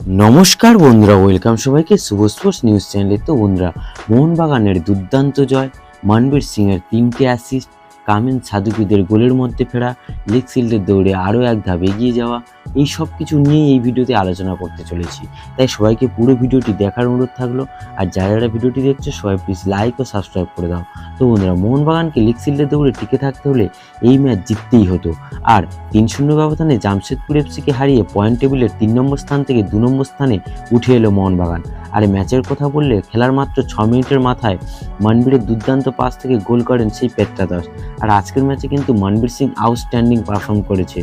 নমস্কার বন্ধুরা, ওয়েলকাম সবাইকে শুভ স্পোর্টস নিউজ চ্যানেলে। তো বন্ধুরা, মোহনবাগানের দুর্দান্ত জয়, মনবীর সিংয়ের 3টে অ্যাসিস্ট, কামিন্স সাদুকিদের গোলের মধ্যে ফেরা, লিগ শিল্ডের দৌড়ে আরও এক ধাপ এগিয়ে যাওয়া, এই সব কিছু নিয়েই এই ভিডিওতে আলোচনা করতে চলেছি। তাই সবাইকে পুরো ভিডিওটি দেখার অনুরোধ থাকলো। আর যারা যারা ভিডিওটি দেখছে সবাই প্লিজ লাইক ও সাবস্ক্রাইব করে দাও। তো বন্ধুরা, মোহনবাগানকে লিগ শিল্ডের দৌড়ে টিকে থাকতে হলে এই ম্যাচ জিততেই হতো। আর 3-0 ব্যবধানে জামশেদপুর এফসিকে হারিয়ে পয়েন্ট টেবিলের 3 নম্বর স্থান থেকে 2 নম্বর স্থানে উঠে এলো মোহনবাগান। আর ম্যাচের কথা বললে, খেলার মাত্র 6 মিনিটের মাথায় মনবীরের দুর্দান্ত পাস থেকে গোল করেন সেই পেট্রা দাস। আর আজকের ম্যাচে কিন্তু মনবীর সিং আউটস্ট্যান্ডিং পারফর্ম করেছে।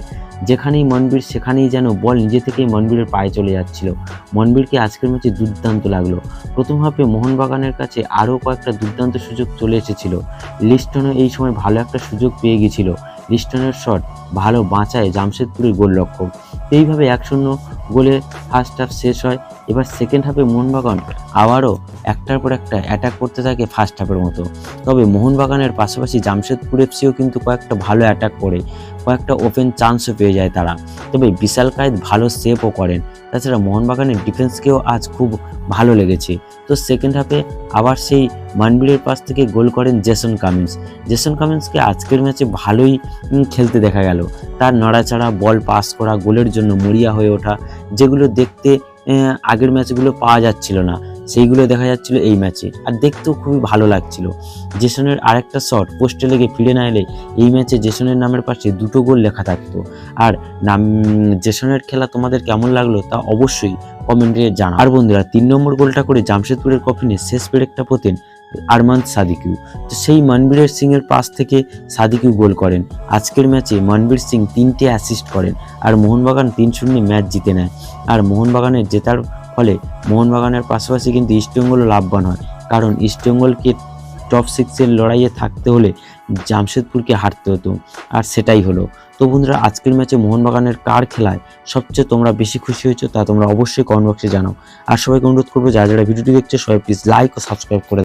যেখানেই মনবীর সেখানেই যেন বল নিজে থেকেই মনবীরের পায়ে চলে যাচ্ছিল। মনবীরকে আজকের ম্যাচে দুর্দান্ত লাগলো। প্রথম হাফে মোহনবাগানের কাছে আরও কয়েকটা দুর্দান্ত সুযোগ চলে এসেছিল। লিস্টনও এই সময় ভালো একটা সুযোগ পেয়ে গেছিল। লিস্টনের শট ভালো বাঁচায় জামশেদপুরের গোলরক্ষক। এইভাবে 1-0 গোলে ফার্স্ট হাফ শেষ হয়। এবার সেকেন্ড হাফে মোহনবাগান আবারও একটার পর একটা অ্যাটাক করতে থাকে ফার্স্ট হাফের মতো। তবে মোহনবাগানের পাশাপাশি জামশেদপুর এফসিও কিন্তু কয়েকটা ভালো অ্যাটাক করে, কয়েকটা ওপেন চান্সও পেয়ে যায় তারা। তবে বিশাল কায়েদ ভালো সেভও করেন। তাছাড়া মোহনবাগানের ডিফেন্সকেও আজ খুব ভালো লেগেছে। তো সেকেন্ড হাফে আবার সেই মনবীরের পাশ থেকে গোল করেন জেসন কামিন্স। জেসন কামিন্সকে আজকের ম্যাচে ভালোই খেলতে দেখা গেল। তার নড়াচড়া, বল পাস করা, গোলের জন্য মরিয়া হয়ে ওঠা, যেগুলো দেখতে আগের ম্যাচগুলো পাওয়া যাচ্ছিল না, সেইগুলো দেখা যাচ্ছিল এই ম্যাচে। আর দেখতেও খুবই ভালো লাগছিল। জেসনের আরেকটা শট পোস্টে লেগে ফিরে না এলে এই ম্যাচে জেসনের নামের পাশে 2টো গোল লেখা থাকতো। আর জেসনের খেলা তোমাদের কেমন লাগলো তা অবশ্যই কমেন্টে জানাও। আর বন্ধুরা, 3 নম্বর গোলটা করে জামশেদপুরের কফিনে শেষ পেরেকটা পোতেন আরমান সাদিকিউ। তো সেই মনবীর সিংয়ের পাস থেকে সাদিকিউ গোল করেন। আজকের ম্যাচে মনবীর সিং 3টে অ্যাসিস্ট করেন। আর মোহনবাগান 3-0 ম্যাচ জিতে নেয়। আর মোহনবাগানের জেতার ফলে মোহনবাগানের পাশাপাশি কিন্তু ইস্টবেঙ্গলও লাভবান হয়। কারণ ইস্টবেঙ্গলকে টপ 6-এর লড়াইয়ে থাকতে হলে জামশেদপুরকে হারতে হতো, আর সেটাই হলো। তো বন্ধুরা, আজকের ম্যাচে মোহনবাগানের কার খেলায় সবচেয়ে তোমরা বেশি খুশি হয়েছো তা তোমরা অবশ্যই কমেন্ট বক্সে জানাও। আর সবাইকে অনুরোধ করবো, যারা যারা ভিডিওটি দেখছে সবাই প্লিজ লাইক ও সাবস্ক্রাইব করে